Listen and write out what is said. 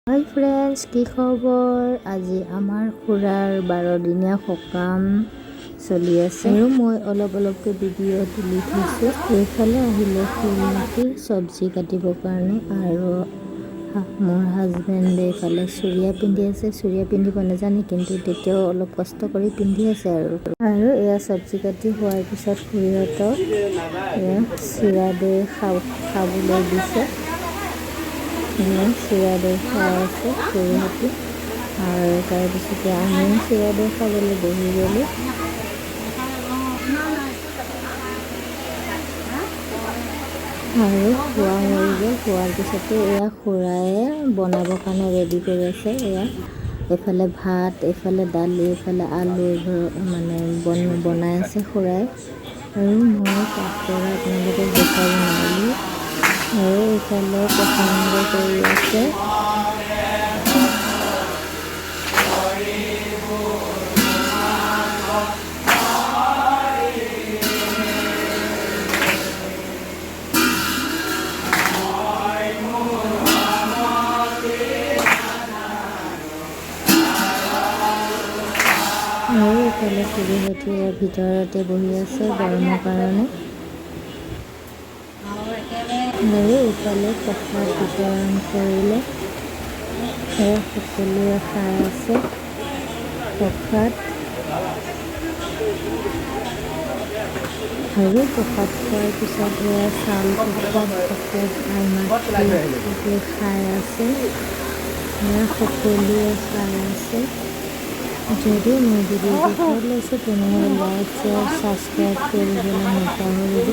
হাই friends, কি খবৰ? আজি আমাৰ খুৰাৰ 12 দিনীয়া সকাম চলি আছে আৰু মই অলপকৈ ভিডিঅ' তুলি থৈছোঁ। এইফালে আহিলে ফুলমতি চব্জি কাটিবৰ কাৰণে আৰু মোৰ হাজবেণ্ডে এইফালে চুৰিয়া পিন্ধি আছে। চুৰিয়া পিন্ধিব নাজানে, কিন্তু তেতিয়াও অলপ কষ্ট কৰি পিন্ধি আছে আৰু এয়া চব্জি কাটি হোৱাৰ পিছত খুৰীহঁতক এয়া চিৰা দৈ খাবলৈ দিছে। চিৰা দৈ খাই আছে খুৰীহঁতে আৰু তাৰপিছতে আমিও চিৰা দৈ খাবলৈ বহি গ'লোঁ। আৰু খোৱা হৈ গ'ল। খোৱাৰ পিছতে এয়া খুৰাই বনাবৰ কাৰণে ৰেডি কৰি আছে। এয়া এইফালে ভাত, এইফালে দালি, এইফালে আলু বনাই আছে খুৰাই। আৰু মই পাছপৰা আপোনালোকক দেখাব নোৱাৰিলোঁ। আৰু এইফালে পচন্দ কৰি আছে। আৰু এইফালে খুৰীহঁতে ভিতৰতে বহি আছে গৰমৰ কাৰণে। আৰু এইফালে প্ৰসাদ বিতৰণ কৰিলে। সকলোৱে খাই আছে প্ৰসাদ। আৰু প্ৰসাদ খোৱাৰ পিছত এয়া চাউল প্ৰসাদ সকলোৱে খাই আছে। এয়া সকলোৱে খাই আছে। যদি মোৰ ভিডিঅ'টো ভাল লাগিছে তেনেহ'লে লাইক, শ্বেয়াৰ, ছাবস্ক্ৰাইব কৰিবলৈ নাপাহৰিব।